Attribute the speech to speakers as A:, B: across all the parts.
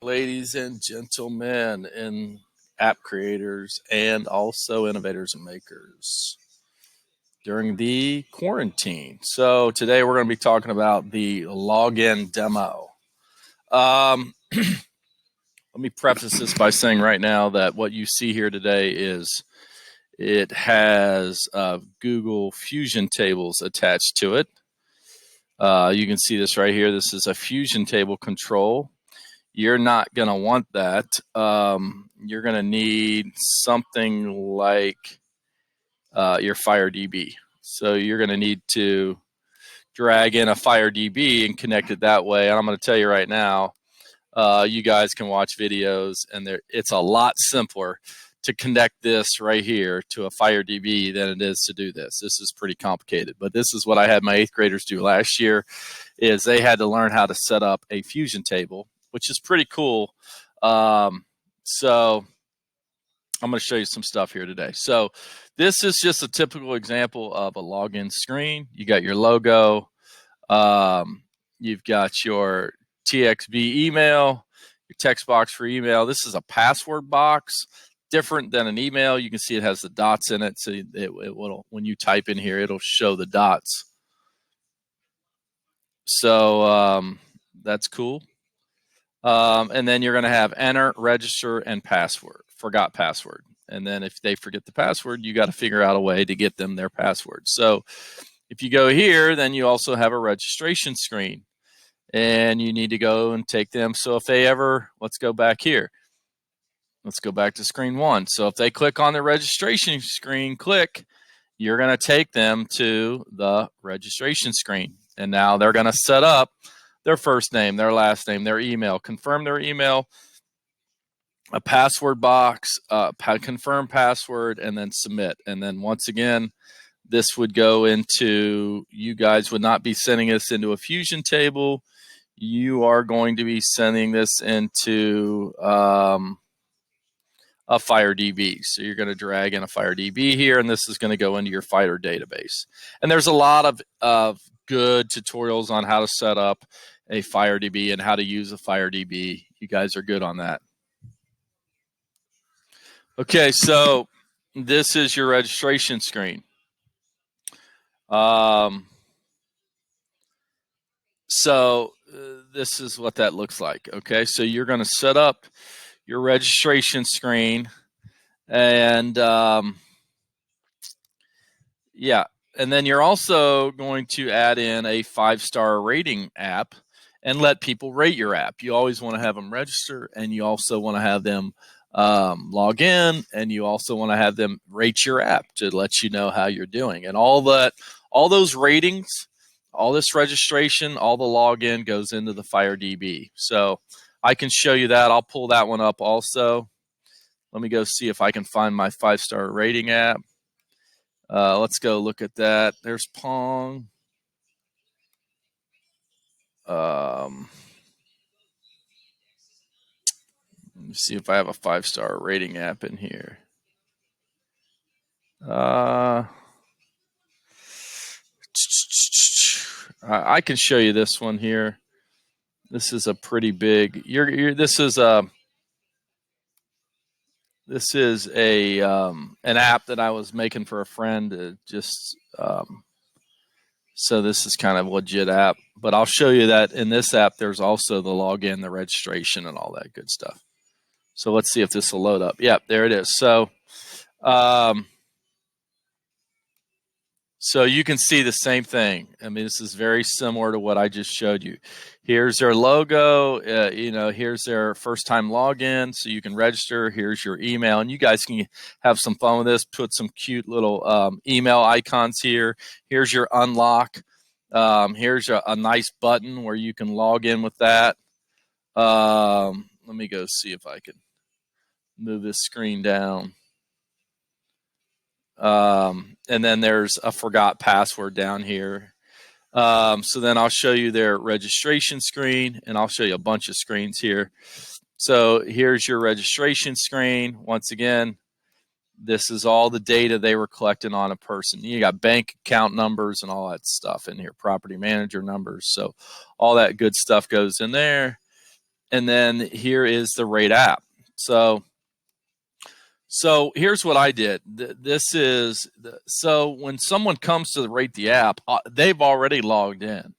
A: Ladies and gentlemen, and app creators, and also innovators and makers during the quarantine. So today we're going to be talking about the login demo. Let me preface this by saying right now that what you see here today is it has Google Fusion tables attached to it. You can see this right here. This is a Fusion table control. You're not going to want that. You're going to need something like your FireDB. So you're going to need to drag in a FireDB and connect it that way. And I'm going to tell you right now, you guys can watch videos, and it's a lot simpler to connect this right here to a FireDB than it is to do this. This is pretty complicated, but this is what I had my 8th graders do last year, is they had to learn how to set up a Fusion table, which is pretty cool. So I'm going to show you some stuff here today. So this is just a typical example of a login screen. You got your logo. You've got your TXB email, your text box for email. This is a password box, different than an email. You can see it has the dots in it. So it will, when you type in here, it'll show the dots. So that's cool. And then you're going to have enter, register, and password, forgot password. And then if they forget the password, you got to figure out a way to get them their password. So if you go here, then you also have a registration screen, and you need to go and take them. So if they ever, let's go back here. Let's go back to screen 1. So if they click on the registration screen, you're going to take them to the registration screen. And now they're going to set up their first name, their last name, their email, confirm their email, a password box, confirm password, and then submit. And then once again, this would go into, you guys would not be sending this into a Fusion table. You are going to be sending this into a FireDB. So you're going to drag in a FireDB here, and this is going to go into your Fire database. And there's a lot of good tutorials on how to set up a FireDB and how to use a FireDB. You guys are good on that. Okay, so this is your registration screen. So this is what that looks like. Okay, so you're going to set up your registration screen, and yeah, and then you're also going to add in a 5-star rating app and let people rate your app. You always want to have them register, and you also want to have them log in, and you also want to have them rate your app to let you know how you're doing. And all those ratings, all this registration, all the login goes into the FireDB. So I can show you that. I'll pull that one up also. Let me go see if I can find my 5-star rating app. Let's go look at that. There's Pong. Let me see if I have a 5-star rating app in here. I can show you this one here. This is a pretty big. This is an app that I was making for a friend. So this is kind of a legit app. But I'll show you that in this app, there's also the login, the registration, and all that good stuff. So let's see if this will load up. Yep, there it is. So, so you can see the same thing. I mean, this is very similar to what I just showed you. Here's their logo. Here's their first-time login, so you can register. Here's your email, and you guys can have some fun with this. Put some cute little email icons here. Here's your unlock. Here's a nice button where you can log in with that. Let me go see if I can move this screen down. And then there's a forgot password down here. So then I'll show you their registration screen, and I'll show you a bunch of screens here. So here's your registration screen. Once again, this is all the data they were collecting on a person. You got bank account numbers and all that stuff in here, property manager numbers. So all that good stuff goes in there. And then here is the rate app. So here's what I did. So when someone comes to rate the app, they've already logged in.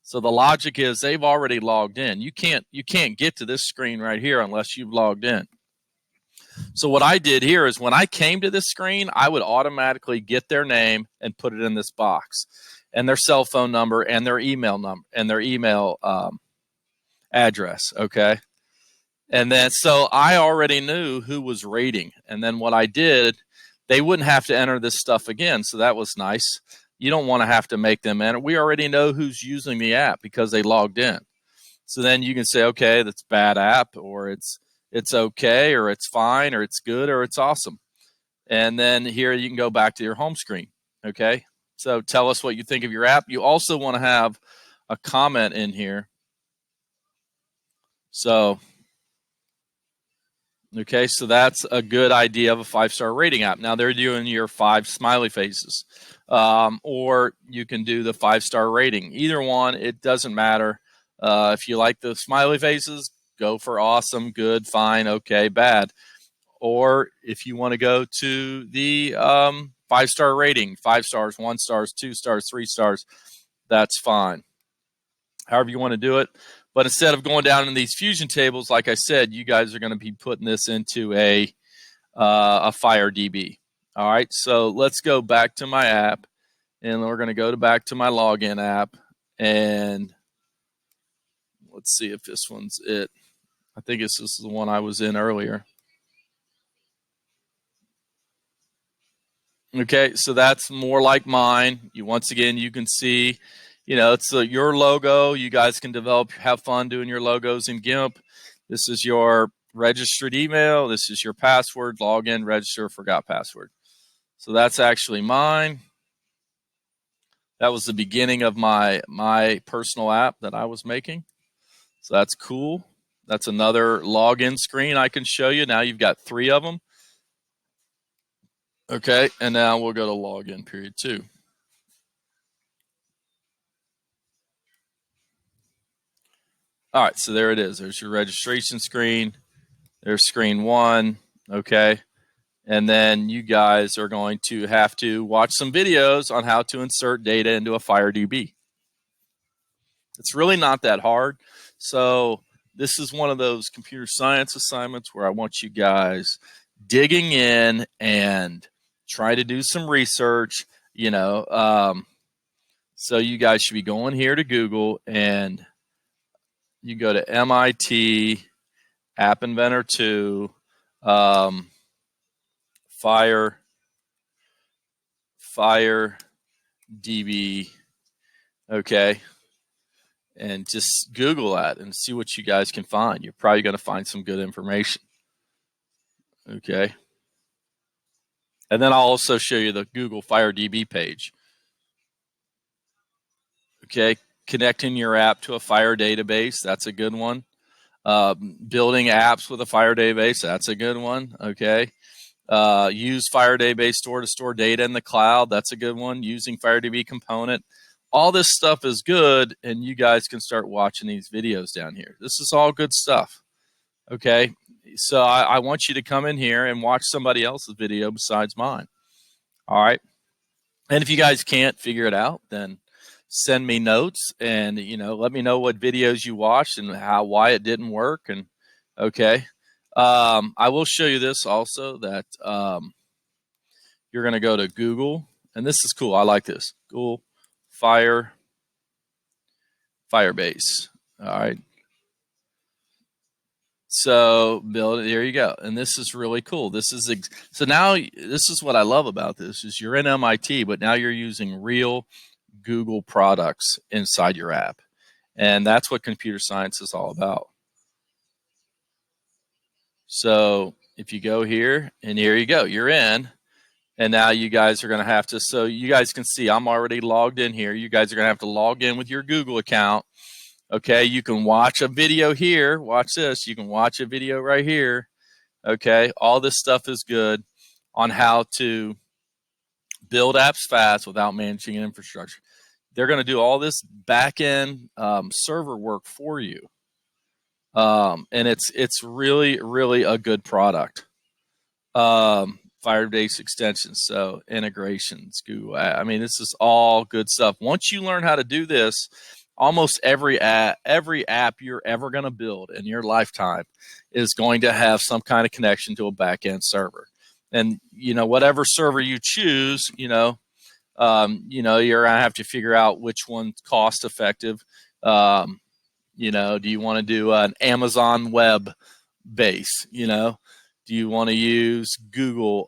A: So the logic is they've already logged in. You can't get to this screen right here unless you've logged in. So what I did here is when I came to this screen, I would automatically get their name and put it in this box, and their cell phone number and their email address. Okay. And then, so I already knew who was rating. And then what I did, they wouldn't have to enter this stuff again. So that was nice. You don't want to have to make them enter. We already know who's using the app because they logged in. So then you can say, okay, that's bad app, or it's okay, or it's fine, or it's good, or it's awesome. And then here you can go back to your home screen. Okay. So tell us what you think of your app. You also want to have a comment in here. So okay, so that's a good idea of a 5-star rating app. Now they're doing your 5 smiley faces, or you can do the 5-star rating. Either one, it doesn't matter. If you like the smiley faces, go for awesome, good, fine, okay, bad. Or if you want to go to the 5-star rating, 5 stars, 1 stars, 2 stars, 3 stars, that's fine. However you want to do it. But instead of going down in these fusion tables, like I said, you guys are going to be putting this into a FireDB. All right, so let's go back to my app, and we're going to go back to my login app, and let's see if this one's it. I think this is the one I was in earlier. Okay, so that's more like mine. Once again, you can see, it's your logo. You guys can have fun doing your logos in GIMP. This is your registered email. This is your password, login, register, forgot password. So that's actually mine. That was the beginning of my personal app that I was making. So that's cool. That's another login screen I can show you. Now you've got 3 of them. Okay, and now we'll go to login period 2. All right, so there it is. There's your registration screen. There's screen 1, okay? And then you guys are going to have to watch some videos on how to insert data into a FireDB. It's really not that hard. So this is one of those computer science assignments where I want you guys digging in and try to do some research, so you guys should be going here to Google, and you go to MIT App Inventor 2 FireDB, okay, and just Google that and see what you guys can find. You're probably going to find some good information, okay. And then I'll also show you the Google FireDB page. Okay, connecting your app to a Fire database, that's a good one. Building apps with a Fire database, that's a good one, okay. Use FireDB store to store data in the cloud, that's a good one. Using FireDB component. All this stuff is good, and you guys can start watching these videos down here. This is all good stuff, okay. So I want you to come in here and watch somebody else's video besides mine. All right. And if you guys can't figure it out, then send me notes and, let me know what videos you watched and why it didn't work. And okay. I will show you this also, that you're going to go to Google, and this is cool. I like this. Google Firebase. All right. So build it. There you go. And this is really cool. So now this is what I love about this is you're in MIT, but now you're using real Google products inside your app. And that's what computer science is all about. So if you go here, and here you go, you're in. And now you guys are going to have to, so you guys can see I'm already logged in here. You guys are going to have to log in with your Google account. Okay, you can watch a video here. Watch this. You can watch a video right here. Okay, all this stuff is good on how to build apps fast without managing infrastructure. They're going to do all this back-end server work for you. And it's really, really a good product. Firebase extensions, so integrations, Google. I mean, this is all good stuff. Once you learn how to do this, almost every app you're ever going to build in your lifetime is going to have some kind of connection to a back-end server. And whatever server you choose, you're gonna have to figure out which one's cost effective. Do you want to do an Amazon web base? Do you want to use Google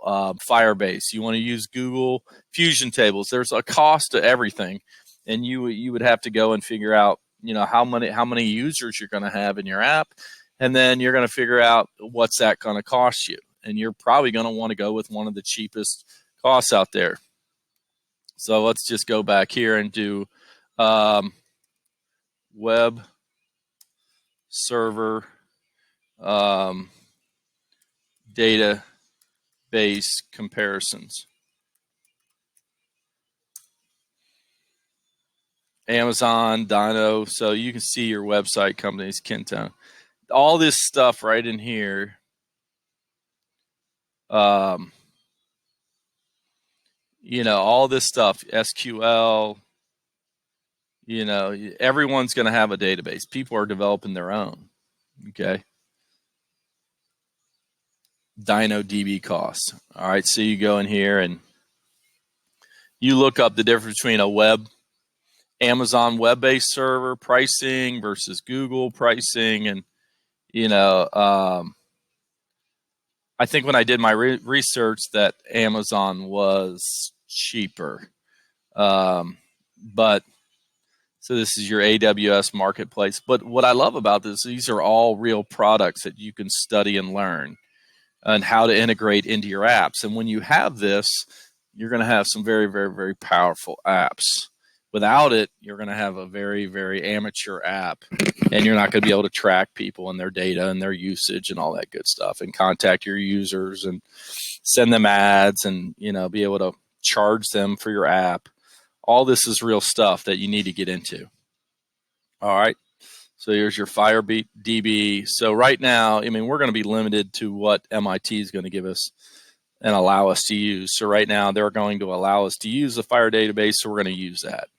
A: Firebase? You want to use Google Fusion Tables? There's a cost to everything, and you would have to go and figure out how many users you're going to have in your app, and then you're going to figure out what's that going to cost you, and you're probably going to want to go with one of the cheapest costs out there. So let's just go back here and do web server database comparisons. Amazon, Dino, so you can see your website companies, Kenton. All this stuff right in here. All this stuff, SQL, everyone's going to have a database. People are developing their own. Okay. DynaDB costs. All right. So you go in here and you look up the difference between a Amazon web-based server pricing versus Google pricing. And, I think when I did my research that Amazon was cheaper. But so this is your AWS marketplace. But what I love about this, these are all real products that you can study and learn and how to integrate into your apps. And when you have this, you're going to have some very, very, very powerful apps. Without it, you're going to have a very, very amateur app, and you're not going to be able to track people and their data and their usage and all that good stuff, and contact your users and send them ads and, be able to charge them for your app. All this is real stuff that you need to get into. All right. So here's your FireDB. So right now, we're going to be limited to what MIT is going to give us and allow us to use. So right now, they're going to allow us to use the Fire database, so we're going to use that.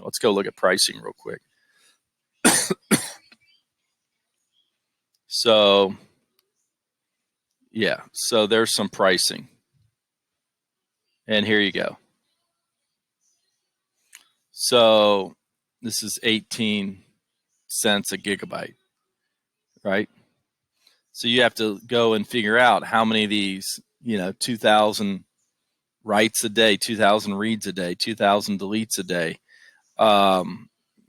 A: Let's go look at pricing real quick. So, yeah, so there's some pricing. And here you go. So this is 18 cents a gigabyte, right? So you have to go and figure out how many of these, 2,000 writes a day, 2,000 reads a day, 2,000 deletes a day.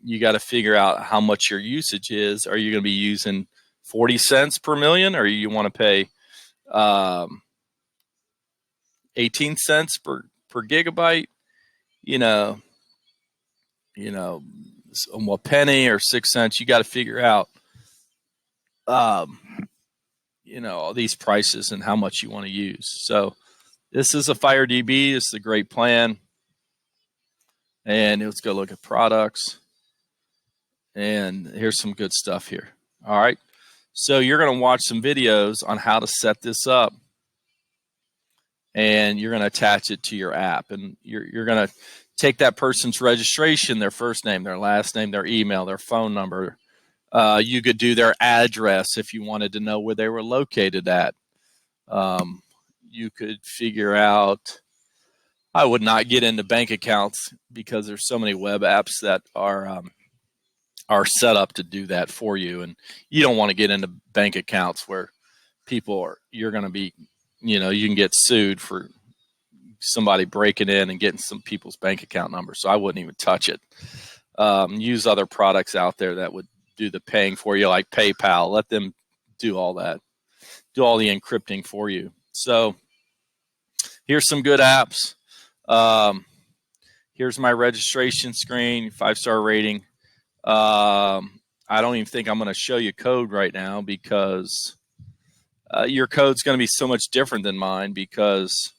A: You got to figure out how much your usage is. Are you going to be using 40 cents per million, or you want to pay 18 cents per gigabyte? A penny or 6 cents. You got to figure out, all these prices and how much you want to use. So this is a FireDB. This is a great plan. And let's go look at products. And here's some good stuff here. All right. So you're going to watch some videos on how to set this up. And you're going to attach it to your app. And you're going to take that person's registration, their first name, their last name, their email, their phone number. You could do their address if you wanted to know where they were located at. You could figure out, I would not get into bank accounts because there's so many web apps that are set up to do that for you. And you don't want to get into bank accounts where you're going to be, you can get sued for somebody breaking in and getting some people's bank account numbers. So I wouldn't even touch it. Use other products out there that would do the paying for you, like PayPal. Let them do all that, do all the encrypting for you. So here's some good apps. Here's my registration screen, 5-star rating. I don't even think I'm going to show you code right now because your code's going to be so much different than mine because,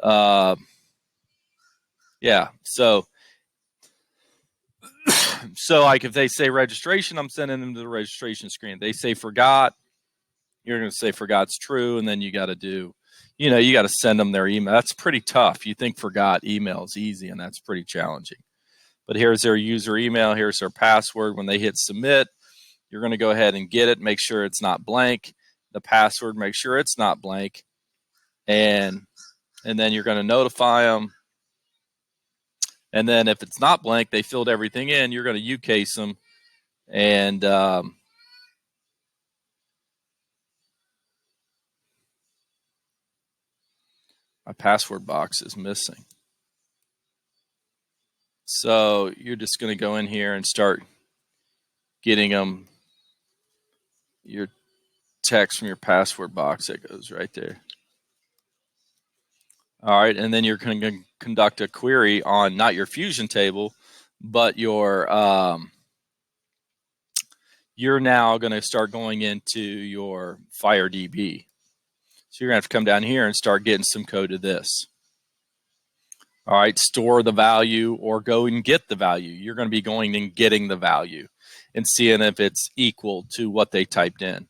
A: yeah. So, So like if they say registration, I'm sending them to the registration screen. They say forgot, you're going to say forgot's true, and then you got to do, you got to send them their email. That's pretty tough. You think forgot email is easy, and that's pretty challenging. But here's their user email. Here's their password. When they hit submit, you're going to go ahead and get it. Make sure it's not blank. The password, make sure it's not blank. And then you're going to notify them. And then if it's not blank, they filled everything in, you're going to UCase them. And my password box is missing. So you're just going to go in here and start getting them your text from your password box that goes right there. All right, and then you're going to conduct a query on not your Fusion table, but your you're now going to start going into your FireDB. So you're going to have to come down here and start getting some code of this. All right, store the value or go and get the value. You're going to be going and getting the value and seeing if it's equal to what they typed in.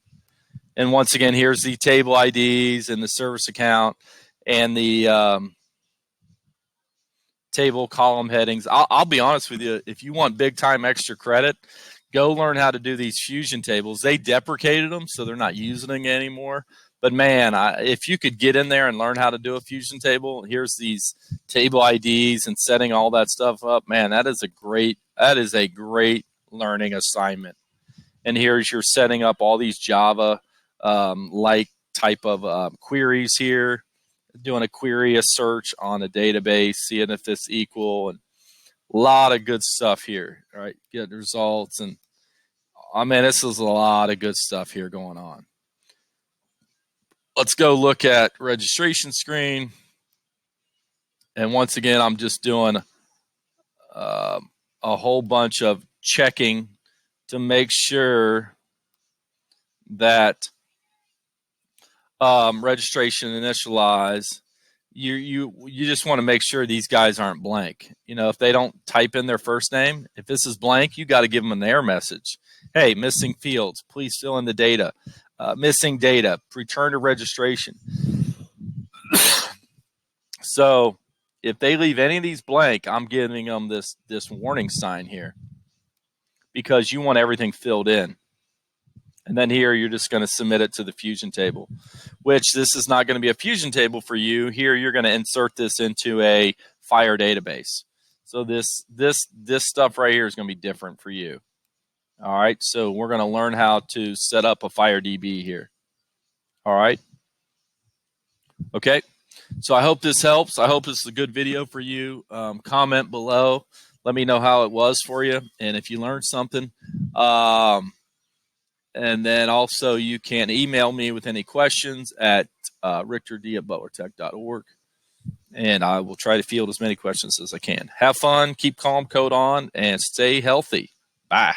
A: And once again, here's the table IDs and the service account and the table column headings. I'll be honest with you, if you want big time extra credit, go learn how to do these Fusion tables. They deprecated them, so they're not using it anymore. But man, if you could get in there and learn how to do a Fusion table, here's these table IDs and setting all that stuff up. Man, that is a great learning assignment. And here's your setting up all these Java like type of queries here, doing a query, a search on a database, seeing if it's equal, and a lot of good stuff here. All right, get results, and I mean, this is a lot of good stuff here going on. Let's go look at registration screen. And once again, I'm just doing a whole bunch of checking to make sure that registration initialize. You just want to make sure these guys aren't blank. If they don't type in their first name, if this is blank, you got to give them an error message. Hey, missing fields, please fill in the data. Missing data, return to registration. So if they leave any of these blank, I'm giving them this warning sign here, because you want everything filled in. And then here you're just going to submit it to the Fusion table, which this is not going to be a Fusion table for you. Here you're going to insert this into a Fire database. So this stuff right here is going to be different for you. All right, so we're going to learn how to set up a FireDB here. All right. Okay, so I hope this helps. I hope this is a good video for you. Comment below. Let me know how it was for you and if you learned something. And then also you can email me with any questions at richterd@butlertech.org. And I will try to field as many questions as I can. Have fun, keep calm, code on, and stay healthy. Bye.